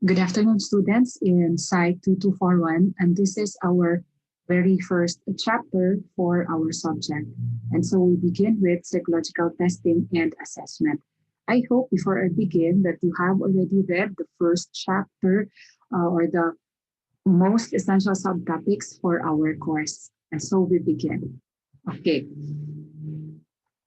Good afternoon, students in Site 2241, and this is our very first chapter for our subject. And so we begin with psychological testing and assessment. I hope before I begin that you have already read the first chapter or the most essential subtopics for our course. And so we begin. Okay,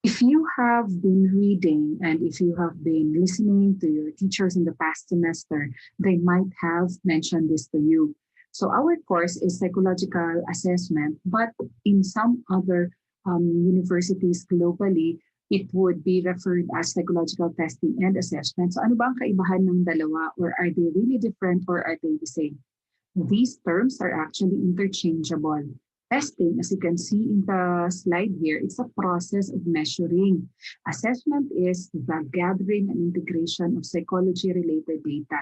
if you have been reading and if you have been listening to your teachers in the past semester, they might have mentioned this to you. So, our course is psychological assessment, but in some other universities globally, it would be referred as psychological testing and assessment. So, ano ba ang kaibahan ng dalawa? Or are they really different or are they the same? These terms are actually interchangeable. Testing, as you can see in the slide here, it's a process of measuring. Assessment is the gathering and integration of psychology-related data.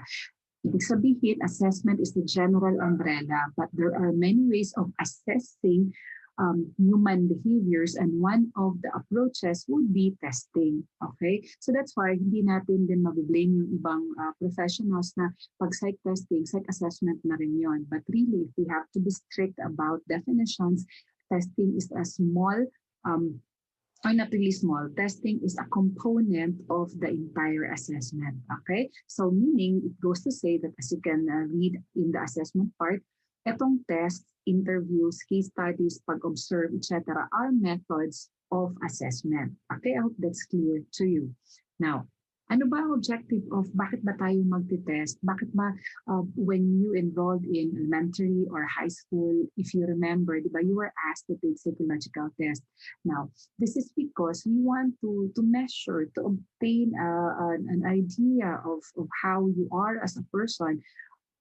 Ibig sabihin, assessment is the general umbrella, but there are many ways of assessing human behaviors, and one of the approaches would be testing. Okay? So that's why hindi natin din mabiblame yung ibang professionals na pag psych testing, psych assessment na rin yun. But really, if we have to be strict about definitions, testing is a small or not really small, testing is a component of the entire assessment. Okay? So meaning, it goes to say that as you can read in the assessment part, etong tests, interviews, case studies, pag-observe, etc. are methods of assessment. Okay? I hope that's clear to you. Now, ano ba ang objective of bakit ba tayo magte-test? Bakit ba when you enrolled in elementary or high school, if you remember, di ba, you were asked to take psychological test. Now, this is because we want to measure, to obtain an idea of how you are as a person.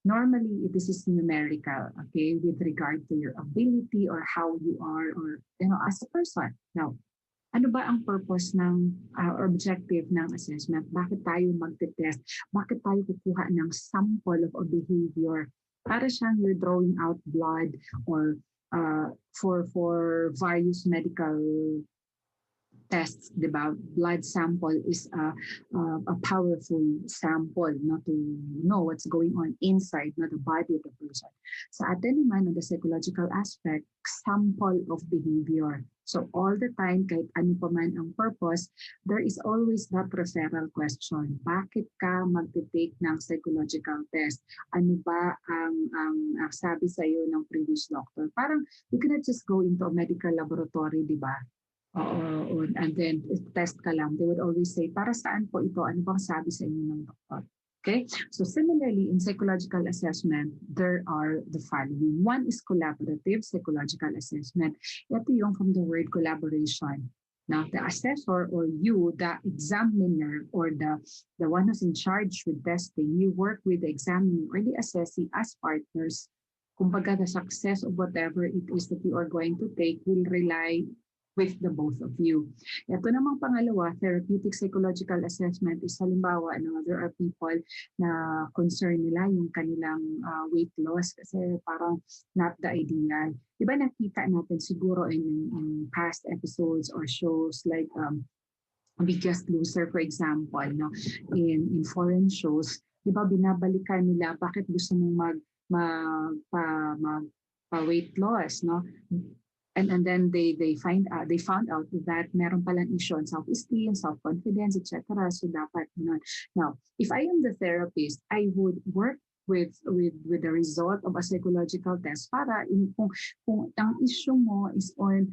Normally, this is numerical, okay, with regard to your ability or how you are or, as a person. Now, ano ba ang purpose ng or objective ng assessment? Bakit tayo magte-test? Bakit tayo kukuha ng sample of a behavior? Para siyang you're drawing out blood or for various medical tests, di ba? Blood sample is a powerful sample, not to know what's going on inside, not the body of the person. Sa atin naman, on the psychological aspect, sample of behavior. So all the time, kahit ano pa man ang purpose, there is always that referral question. Bakit ka magte-take ng psychological test? Ano ba ang sabi sa'yo ng previous doctor? Parang you cannot just go into a medical laboratory, di ba? And then test ka lang. They would always say, para saan po ito? Ano bang sabi sa inyo ng doktor? Okay? So similarly, in psychological assessment, there are the following. One is collaborative psychological assessment. Ito yung from the word collaboration. Now, the assessor or you, the examiner or the one who's in charge with testing, you work with the examiner or the assessee as partners. Kumbaga, the success of whatever it is that you are going to take will rely with the both of you. Ito namang pangalawa, therapeutic psychological assessment is halimbawa, there are people na concern nila yung kanilang weight loss kasi parang not the ideal. Diba nakita natin siguro in past episodes or shows like Biggest Loser, for example, no, in foreign shows, di ba binabalikan nila bakit gusto mong mag weight loss, no? And then they found out that meron palang issue on self-esteem, self-confidence, etc. So dapat now if I am the therapist, I would work with the result of a psychological test para kung ang issue mo is on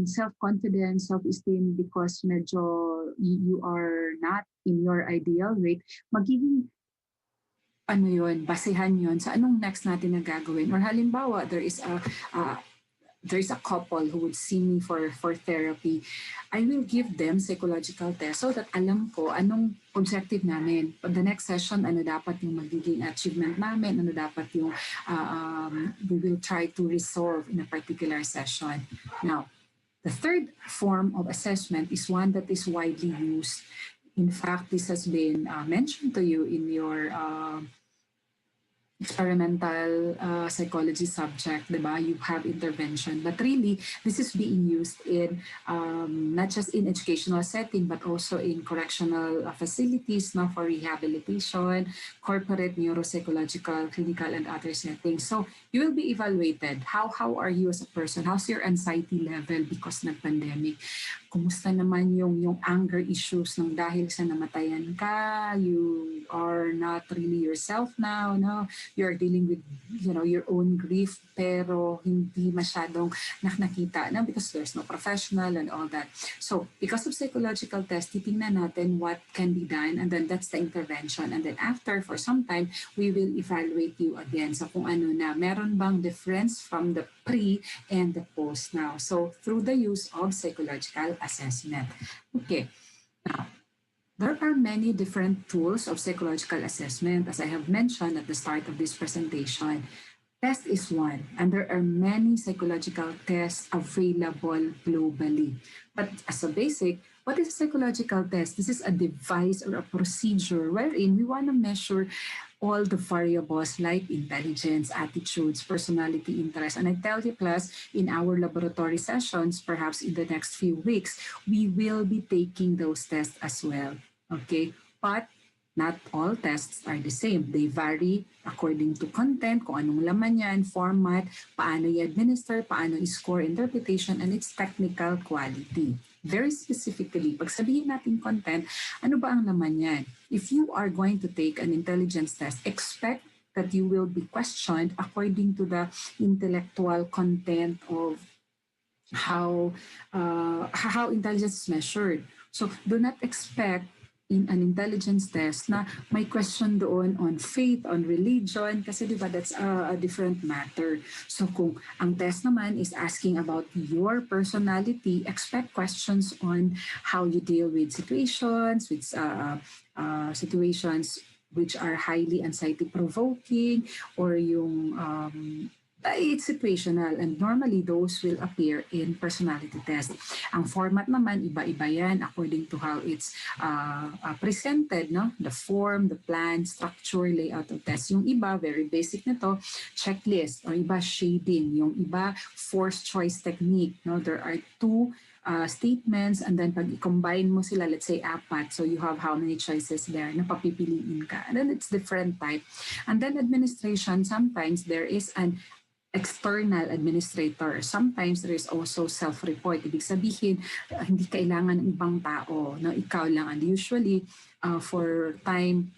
self-confidence, self-esteem because medyo you are not in your ideal weight, magiging basehan yon sa anong next natin na gagawin. Or halimbawa, there's a couple who would see me for therapy, I will give them psychological test so that alam ko anong objective namin. On the next session, ano dapat yung magiging achievement namin, ano dapat yung we will try to resolve in a particular session. Now, the third form of assessment is one that is widely used. In fact, this has been mentioned to you in your experimental psychology subject, diba? You have intervention. But really, this is being used in not just in educational setting, but also in correctional facilities, no, for rehabilitation, corporate, neuropsychological, clinical, and other settings. So you will be evaluated. How are you as a person? How's your anxiety level because ng pandemic? Kumusta naman yung anger issues ng dahil sa namatayan ka? You are not really yourself now, no? You're dealing with, your own grief, pero hindi masyadong nakita, no? Because there's no professional and all that. So, because of psychological test, titingnan natin what can be done, and then that's the intervention. And then after, for some time, we will evaluate you again. So, kung ano na, meron bang difference from the pre and the post now. So, through the use of psychological assessment. Okay. Now, there are many different tools of psychological assessment, as I have mentioned at the start of this presentation. Test is one, and there are many psychological tests available globally. But as a basic, what is a psychological test? This is a device or a procedure wherein we want to measure all the variables like intelligence, attitudes, personality, interest. And I tell you, class, in our laboratory sessions, perhaps in the next few weeks, we will be taking those tests as well. Okay? But not all tests are the same. They vary according to content, kung anong laman yan, format, paano i-administer, paano i-score interpretation, and its technical quality. Very specifically, pag sabihin natin content, ano ba ang laman yan? If you are going to take an intelligence test, expect that you will be questioned according to the intellectual content of how intelligence is measured. So do not expect in an intelligence test na may question doon on faith, on religion, kasi diba that's a different matter. So kung ang test naman is asking about your personality, expect questions on how you deal with situations, situations which are highly anxiety-provoking, or yung it's situational, and normally those will appear in personality test. Ang format naman, iba-iba yan according to how it's presented, no? The form, the plan, structure, layout of test. Yung iba, very basic nito, checklist, or iba shading. Yung iba, forced choice technique. No? There are two statements, and then pag i-combine mo sila, let's say apat, so you have how many choices there na papipiliin ka. And then it's different type. And then administration, sometimes there is an external administrator. Sometimes there is also self-report. Ibig sabihin, hindi kailangan ng ibang tao. No? Ikaw lang. And usually, for time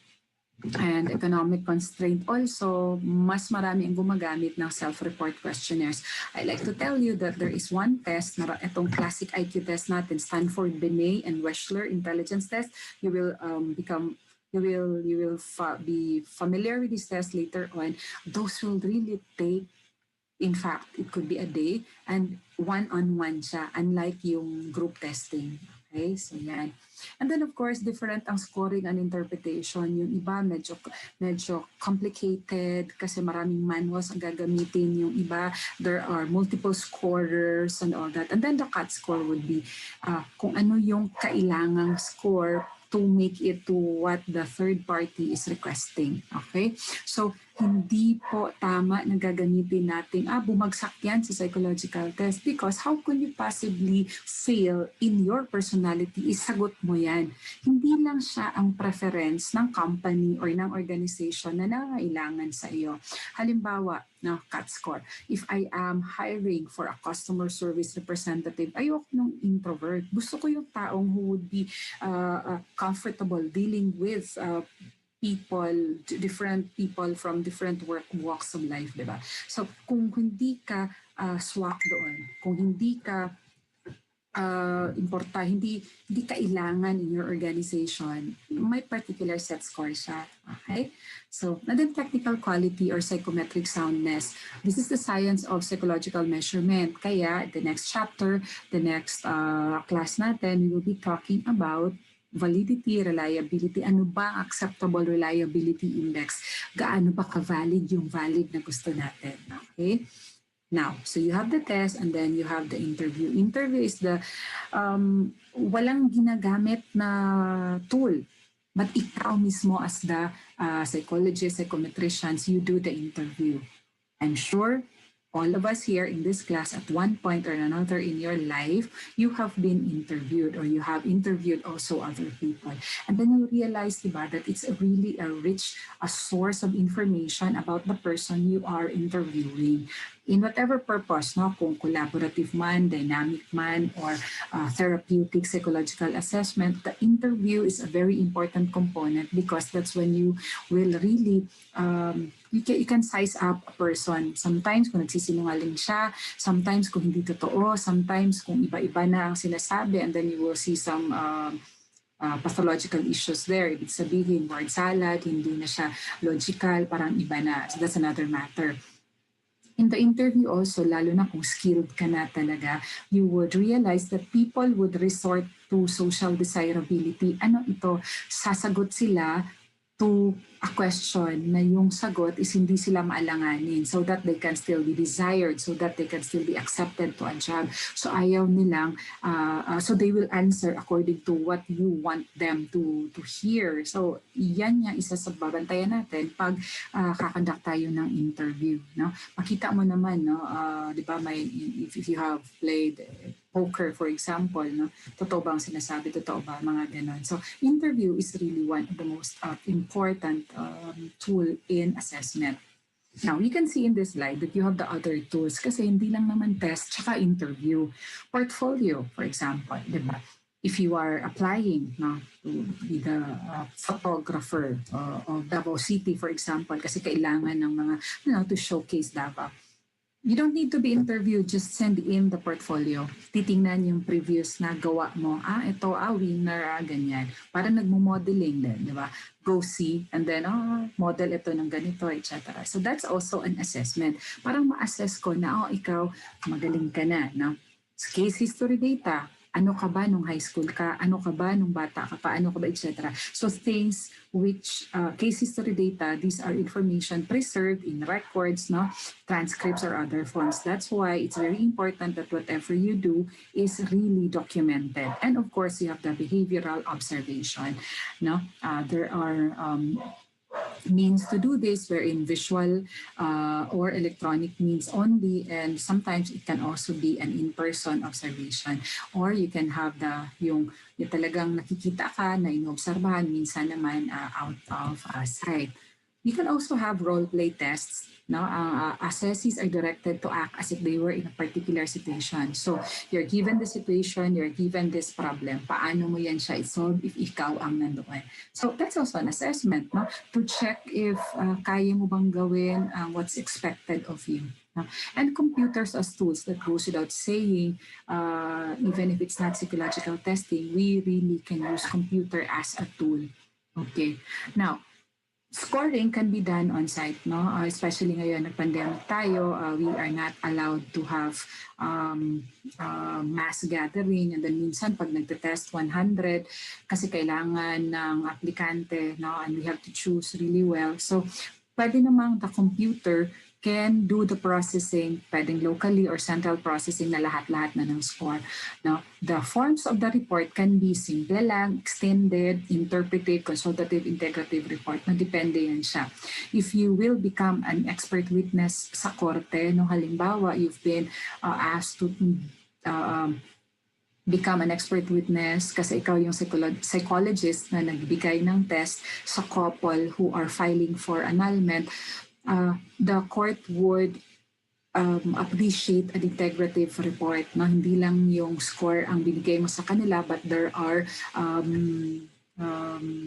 and economic constraint also, mas marami ang gumagamit ng self-report questionnaires. I like to tell you that there is one test, na itong classic IQ test natin, Stanford, Binet, and Wechsler intelligence test. You will be familiar with this test later on. Those will really take, in fact, it could be a day, and one-on-one siya, unlike yung group testing. Okay, so yan. And then of course, different ang scoring and interpretation. Yung iba medyo complicated kasi maraming manuals ang gagamitin. Yung iba, there are multiple scorers and all that. And then the CAT score would be kung ano yung kailangang score to make it to what the third party is requesting. Okay? So, hindi po tama na gagamitin natin, bumagsak yan sa psychological test, because how can you possibly fail in your personality? Isagot mo yan. Hindi lang siya ang preference ng company or ng organization na nangailangan sa iyo. Halimbawa, no, CAT score. If I am hiring for a customer service representative, ayoko nung introvert. Gusto ko yung taong who would be comfortable dealing with different people from different walks of life, di ba? So, kung hindi ka swak doon, kung hindi ka hindi kailangan in your organization, may particular set score siya. Okay? So, and then technical quality or psychometric soundness. This is the science of psychological measurement. Kaya, the next chapter, the next class natin, we will be talking about validity, reliability. Ano ba ang acceptable reliability index? Gaano ba ka-valid yung valid na gusto natin? Okay? Now, so you have the test and then you have the interview. Interview is the walang ginagamit na tool. But ikaw mismo as the psychologist, psychometricians, you do the interview. I'm sure all of us here in this class at one point or another in your life, you have been interviewed or you have interviewed also other people. And then you realize, diba, that it's really a rich a source of information about the person you are interviewing. In whatever purpose, no, kung collaborative man, dynamic man, or therapeutic psychological assessment, the interview is a very important component because that's when you will really you can size up a person. Sometimes kung nagsisinungaling siya, sometimes kung hindi totoo, sometimes kung iba-iba na ang sinasabi, and then you will see some pathological issues there. Ibig sabihin, word salad, hindi na siya logical, parang iba na. So that's another matter. In the interview also, lalo na kung skilled ka na talaga, you would realize that people would resort to social desirability. Ano ito? Sasagot sila to a question na yung sagot is hindi sila maalanganin so that they can still be desired, so that they can still be accepted to a job. So ayaw nilang, so they will answer according to what you want them to hear. So yan yung isa sa babantayan natin pag kakandak tayo ng interview. No? Makita mo naman, no? Di ba, if you have played poker, for example, no? Totoo ba ang sinasabi? Totoo ba? Mga ganon. So, interview is really one of the most important tool in assessment. Now, you can see in this slide that you have the other tools kasi hindi lang naman test tsaka interview. Portfolio, for example, di ba? If you are applying to be the photographer of Davao City, for example, kasi kailangan ng mga, to showcase Davao. You don't need to be interviewed, just send in the portfolio. Titingnan yung previous na gawa mo. Ito, winner, ganyan. Para nagmo-modeling din, di ba? Go see, and then, model ito ng ganito, etc. So that's also an assessment. Parang ma-assess ko na, ikaw, magaling ka na, no? Case history data, ano ka ba nung high school ka, ano ka ba nung bata ka pa, ano ka ba, etc. So things which, case history data, these are information preserved in records, no, transcripts or other forms. That's why it's very important that whatever you do is really documented. And of course, you have the behavioral observation. No, there are means to do this wherein visual or electronic means only, and sometimes it can also be an in-person observation, or you can have yung talagang nakikita ka na inobserbahan, minsan naman out of sight. You can also have role play tests. No? Assessees are directed to act as if they were in a particular situation. So you're given the situation, you're given this problem. Paano mo yan siya isolve if ikaw ang nandoon? So that's also an assessment, no? To check if kaya mo bang gawin what's expected of you. No? And computers as tools, that goes without saying, even if it's not psychological testing, we really can use computer as a tool. Okay. Now, scoring can be done on site, no? Especially ngayon, nag-pandemic tayo, we are not allowed to have mass gathering, and then minsan pag nagte-test 100 kasi kailangan ng aplikante, no? And we have to choose really well. So, pwede namang the computer can do the processing, pwedeng locally or central processing na lahat-lahat na ng score. No? The forms of the report can be simple lang, extended, interpretive, consultative, integrative report. Na depende yan siya. If you will become an expert witness sa korte, no, halimbawa, you've been asked to become an expert witness kasi ikaw yung psychologist na nagbigay ng test sa couple who are filing for annulment, the court would appreciate an integrative report. No? Hindi lang yung score ang binigay mo sa kanila, but there are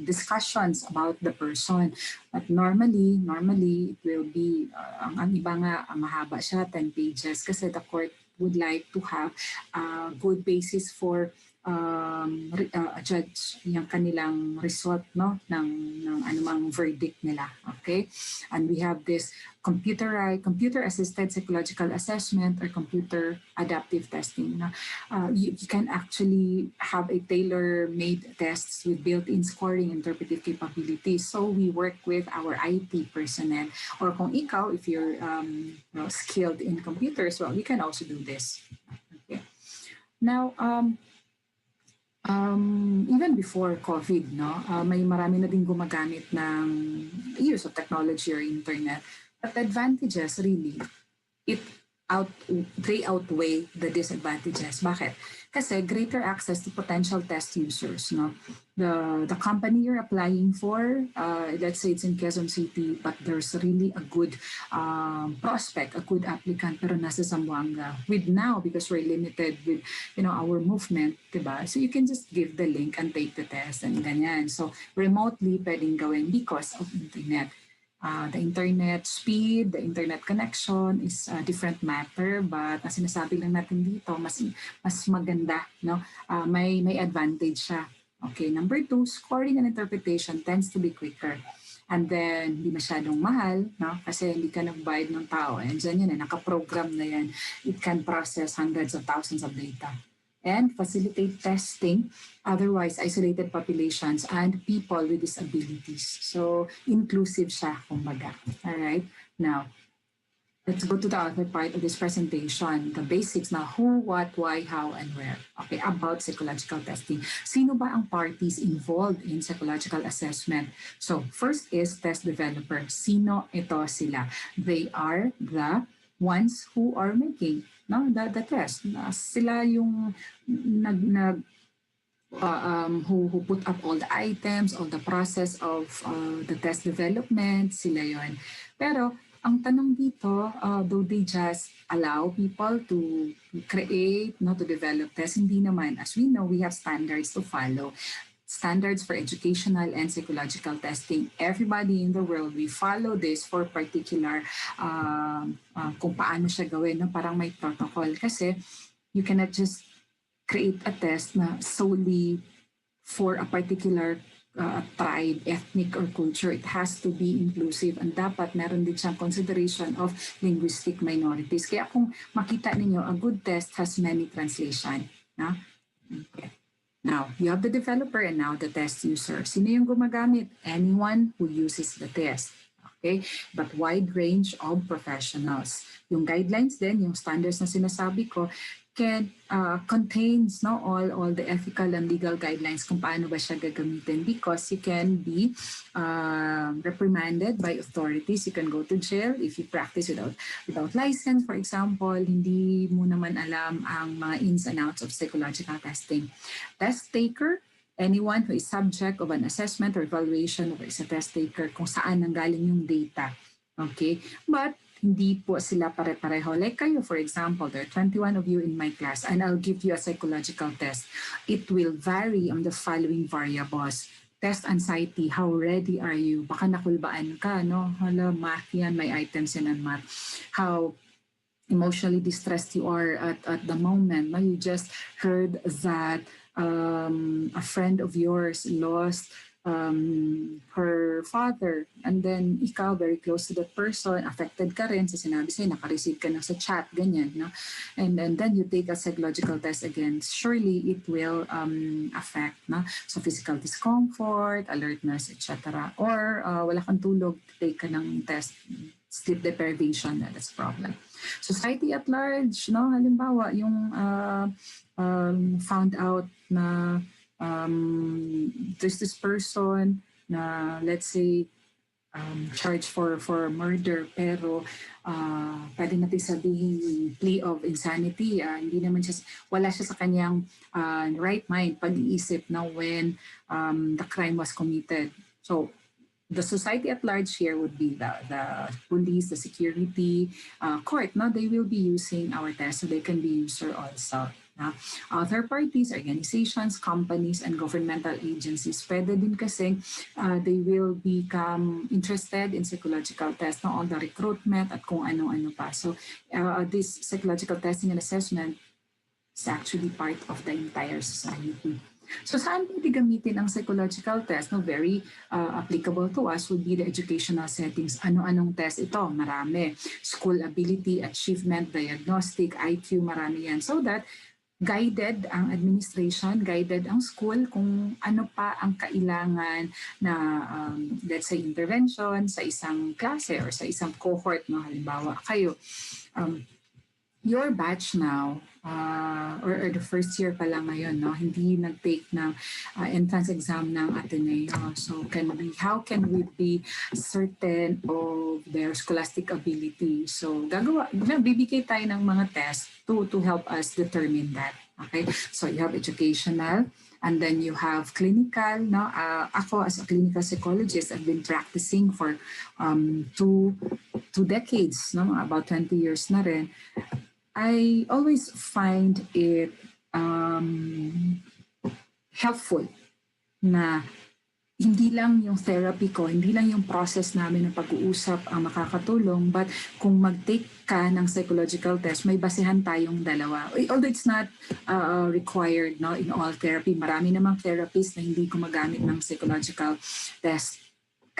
discussions about the person. But normally it will be, ang iba nga, mahaba siya, 10 pages, kasi the court would like to have a good basis for judge yung kanilang result, no, ng anumang verdict nila. Okay, and we have this computer assisted psychological assessment or computer adaptive testing. You can actually have a tailor-made tests with built-in scoring interpretive capabilities. So we work with our IT personnel, or kung ikaw, if you're skilled in computers, well, you can also do this. Okay, now Even before COVID, no, may marami na din gumagamit ng use of technology or internet. But the advantages really, it out they outweigh the disadvantages. Bakit? Kasi greater access to potential test users, no? The company you're applying for, let's say it's in Quezon City, but there's really a good prospect, a good applicant, pero nasa Zamboanga. With now, because we're limited with, our movement, diba? So you can just give the link and take the test and ganyan. So remotely pwedeng gawin because of internet. The internet speed, the internet connection is a different matter, but as sinasabi lang natin dito, mas maganda, no? May advantage siya. Okay, number 2, scoring and interpretation tends to be quicker. And then, hindi masyadong mahal, no? Kasi hindi ka nagbayad ng tao. And dyan yun, nakaprogram na yan. It can process hundreds of thousands of data and facilitate testing otherwise isolated populations and people with disabilities. So, inclusive siya, kumbaga. All right? Now, let's go to the other part of this presentation, the basics na who, what, why, how, and where. Okay, about psychological testing. Sino ba ang parties involved in psychological assessment? So, first is test developer. Sino ito sila? They are the ones who are making the test. Sila yung who put up all the items, all the process of the test development, sila yon. Pero ang tanong dito, though they just allow people to create, to develop tests, hindi naman. As we know, we have standards to follow. Standards for educational and psychological testing. Everybody in the world, we follow this for particular kung paano siya gawin. No? Parang may protocol. Kasi you cannot just create a test na solely for a particular tribe, ethnic, or culture. It has to be inclusive and dapat meron din siyang consideration of linguistic minorities. Kaya kung makita ninyo, a good test has many translation. No? Okay. Now, you have the developer and now the test user. Sino yung gumagamit? Anyone who uses the test. Okay? But wide range of professionals. Yung guidelines din, yung standards na sinasabi ko, contains all the ethical and legal guidelines kung paano ba siya gagamitin because you can be reprimanded by authorities. You can go to jail if you practice without license, for example. Hindi mo naman alam ang mga ins and outs of psychological testing. Test taker, anyone who is subject of an assessment or evaluation or is a test taker kung saan nanggaling yung data. Okay? But hindi po sila pare-pareho. Like kayo, for example, there are 21 of you in my class and I'll give you a psychological test. It will vary on the following variables. Test anxiety, how ready are you? Baka nakulbaan ka, no? Hala, math yan, may items yan and math. How emotionally distressed you are at the moment. No? You just heard that a friend of yours lost her father, and then ikaw very close to that person, affected ka rin sa sinabi sa'yo, naka-receive ka na sa chat, ganyan, no? And then you take a psychological test again, surely it will affect, no? So physical discomfort, alertness, etc. Or wala kang tulog, take ka ng test, sleep deprivation, that's a problem. Society at large, no? Halimbawa, yung found out na there's this person na let's say charged for murder pero pwede natin sabihin plea of insanity, hindi naman siya, wala siya sa kanyang right mind, pag-iisip na when the crime was committed. So the society at large here would be the police, the security, court. No, they will be using our test so they can be user also. Other parties, organizations, companies, and governmental agencies, pwede din kasi they will become interested in psychological tests, no, on the recruitment at kung ano-ano pa. So this psychological testing and assessment is actually part of the entire society. So saan pwede gamitin ang psychological test? No, very applicable to us would be the educational settings. Ano-anong test ito? Marami. School ability, achievement, diagnostic, IQ, marami yan. So that guided ang administration, guided ang school kung ano pa ang kailangan na let's say intervention sa isang klase or sa isang cohort, no? Halimbawa kayo, your batch now, or the first year pa lang ngayon, no? Hindi nag-take ng entrance exam ng Ateneo. So how can we be certain of their scholastic ability? So bibigay tayo ng mga test to help us determine that. Okay, so you have educational, and then you have clinical. No, ako as a clinical psychologist, I've been practicing for two decades, no, about 20 years na rin. I always find it helpful na hindi lang yung therapy ko, hindi lang yung process namin ng pag-uusap ang makakatulong, but kung mag-take ka ng psychological test, may basehan tayong dalawa. Although it's not required, no, in all therapy. Marami namang therapists na hindi gumagamit ng psychological test.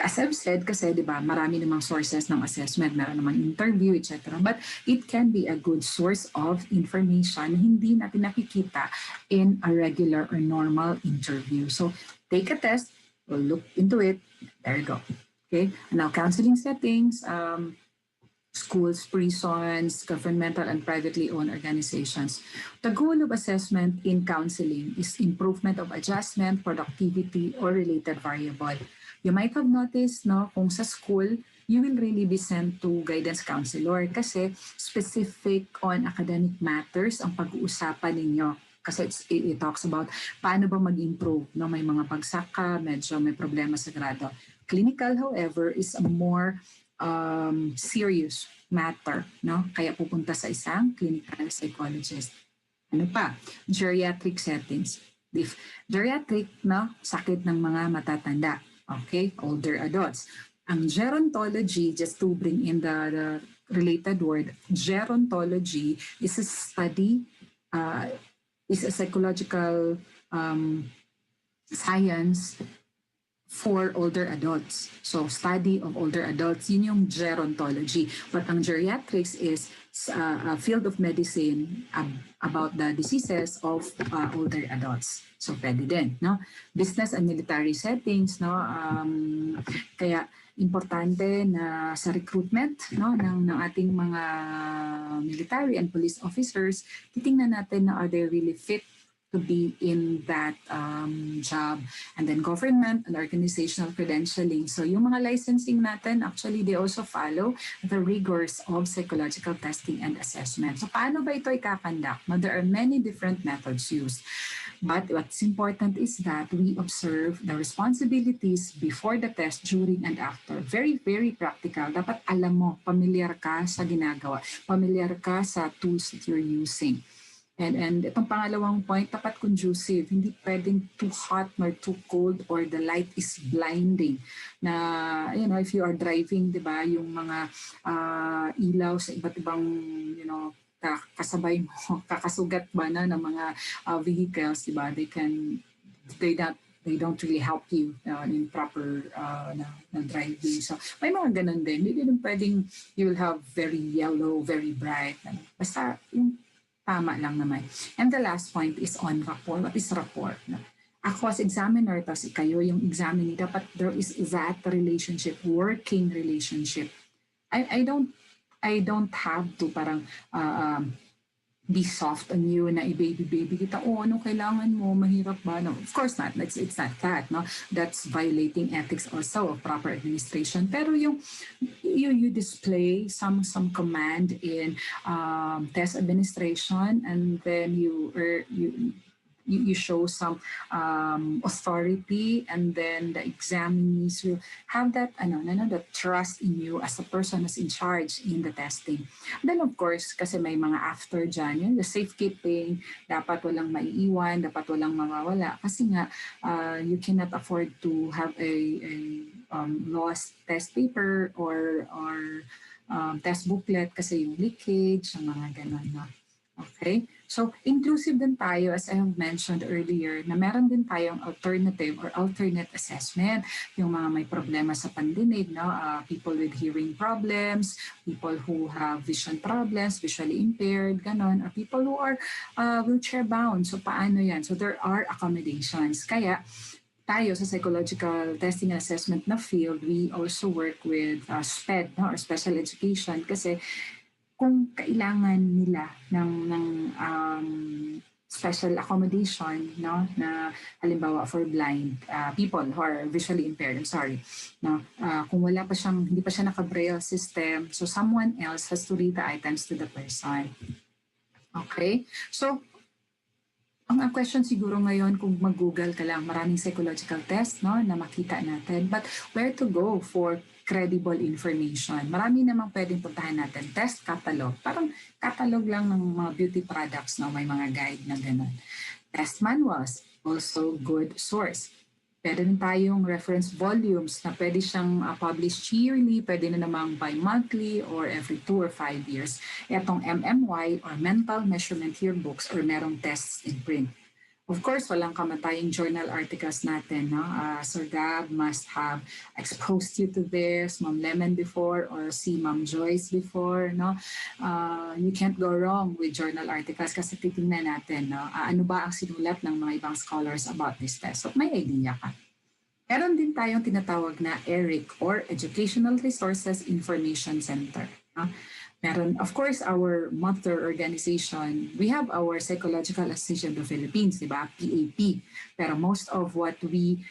As I've said, kasi di ba, marami namang sources ng assessment, meron namang interview, etc. But it can be a good source of information na hindi natin nakikita in a regular or normal interview. So take a test, we'll look into it. There you go. Okay. And now counseling settings, schools, prisons, governmental and privately owned organizations. The goal of assessment in counseling is improvement of adjustment, productivity, or related variable. You might have noticed, no, kung sa school, you will really be sent to guidance counselor kasi specific on academic matters ang pag-uusapan ninyo. Kasi it talks about paano ba mag-improve. No? May mga pagsaka, medyo may problema sa grado. Clinical, however, is a more serious matter. No? Kaya pupunta sa isang clinical psychologist. Ano pa? Geriatric settings. If geriatric, no, sakit ng mga matatanda. Okay, older adults. Ang gerontology, just to bring in the related word, gerontology is a study, is a psychological science for older adults. So study of older adults, yun yung gerontology. But ang geriatrics is a field of medicine about the diseases of older adults. So pwede din, no? Business and military settings, no? Kaya importante na sa recruitment, no, ng ating mga military and police officers, titingnan natin na are they really fit to be in that job. And then government and organizational credentialing. So yung mga licensing natin, actually, they also follow the rigors of psychological testing and assessment. So paano ba ito ikakandak? Now, there are many different methods used. But what's important is that we observe the responsibilities before the test, during, and after. Very, very practical. Dapat alam mo, familiar ka sa ginagawa. Familiar ka sa tools that you're using. And itong pangalawang point, dapat conducive. Hindi pwedeng too hot nor too cold or the light is blinding. Na, you know, if you are driving, di ba, yung mga ilaw sa iba't ibang, you know, kasabay mo, kakasugat ba na ng mga vehicles, di ba, they don't really help you in proper na driving. So may mga ganun din. Hindi din pwedeng you will have very yellow, very bright. Basta yung tama lang naman. And the last point is on rapport. What is rapport? Ako as examiner, tapos kayo yung examinee, dapat there is that relationship, working relationship. I don't have to parang be soft on you na i-baby kita. Oh, ano kailangan mo? Mahirap ba? No, of course not. It's not that. No? That's violating ethics also of proper administration. Pero yung you display some command in test administration, and then you show some authority, and then the examinees will have that the trust in you as a person who's in charge in the testing. Then of course, kasi may mga after dyan, yun, the safekeeping, dapat walang maiiwan, dapat walang mawawala. Kasi nga, you cannot afford to have a lost test paper or test booklet kasi yung leakage, yung mga ganun na. Okay? So, inclusive din tayo, as I have mentioned earlier, na meron din tayong alternative or alternate assessment. Yung mga may problema sa pandinig, no? People with hearing problems, people who have vision problems, visually impaired, ganon, or people who are wheelchair-bound. So, paano yan? So, there are accommodations. Kaya, tayo sa psychological testing and assessment na field, we also work with SPED, no? Or special education, kasi kung kailangan nila special accommodation, no, na halimbawa for blind people who are visually impaired, I'm sorry, no, kung wala pa siyang, hindi pa siya naka-braille system, so someone else has to read the items to the person. Okay? So, ang question siguro ngayon, kung mag-google ka lang, maraming psychological test, no, na makita natin. But where to go for credible information? Marami namang pwedeng puntahan natin. Test catalog. Parang catalog lang ng mga beauty products, no, may mga guide na gano'n. Test manuals, also good source. Pwede rin tayong reference volumes na pwede siyang published yearly, pwede na namang bi-monthly or every 2 or 5 years. Itong MMY or Mental Measurement Yearbooks or merong tests in print. Of course, walang kamatayang journal articles natin. No? Sir Gab must have exposed you to this, Ma'am Lemon before, or si Ma'am Joyce before. No? You can't go wrong with journal articles kasi titingnan natin. No? Ano ba ang sinulat ng mga ibang scholars about this test? So may idea ka. Meron din tayong tinatawag na ERIC or Educational Resources Information Center. No? Meron, of course, our mother organization, we have our Psychological Association of the Philippines, di ba? PAP. Pero most of what we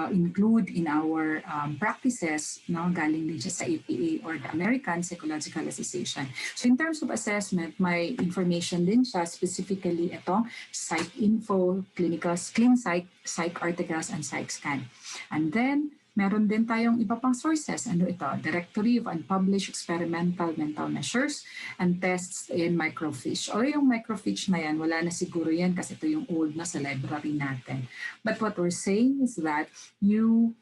include in our practices, no, galing din siya sa APA or the American Psychological Association. So in terms of assessment, may information din siya, specifically itong psych info, clinical, clean psych articles, and psych scan. And then, meron din tayong iba pang sources. Ano ito? Directory of Unpublished Experimental Mental Measures and Tests in Microfiche. O yung microfiche na yan, wala na siguro yan kasi ito yung old na sa library natin. But what we're saying is that you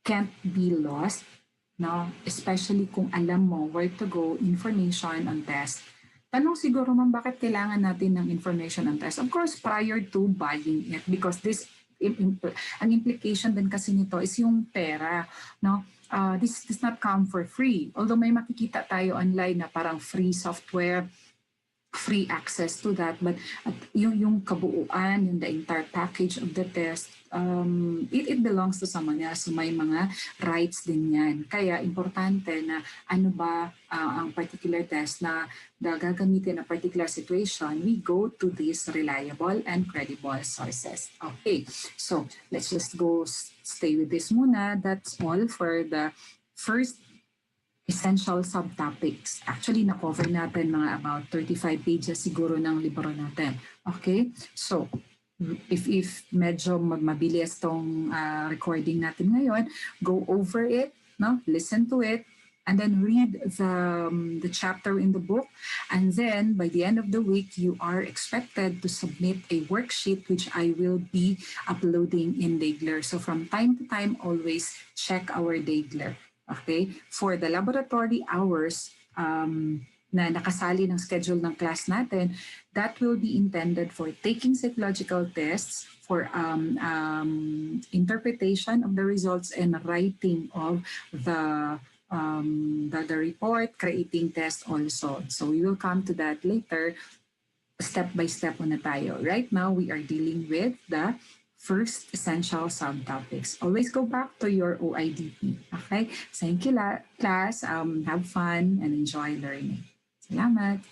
can't be lost, no? Especially kung alam mo where to go, information on test. Tanong siguro man, bakit kailangan natin ng information on test? Of course, prior to buying it, because this ang implication din kasi nito is yung pera, no? This does not come for free. Although may makikita tayo online na parang free software, free access to that, but yung kabuuan, yung the entire package of the test, it belongs to someone else. So may mga rights din yan. Kaya importante na ano ba ang particular test na gagamitin na particular situation, we go to these reliable and credible sources. Okay, so let's just go stay with this muna. That's all for the first essential subtopics. Actually, na-cover natin mga about 35 pages siguro ng libro natin. Okay? So, if medyo mabilis tong recording natin ngayon, go over it, no? Listen to it, and then read the chapter in the book. And then, by the end of the week, you are expected to submit a worksheet which I will be uploading in Daigler. So from time to time, always check our Daigler. Okay? For the laboratory hours na nakasali ng schedule ng class natin, that will be intended for taking psychological tests, for interpretation of the results, and writing of the report, creating tests also. So we will come to that later. Step by step muna tayo. Right now, we are dealing with the first essential subtopics. Always go back to your OIDP. Okay? Thank you, class. Have fun and enjoy learning. Salamat.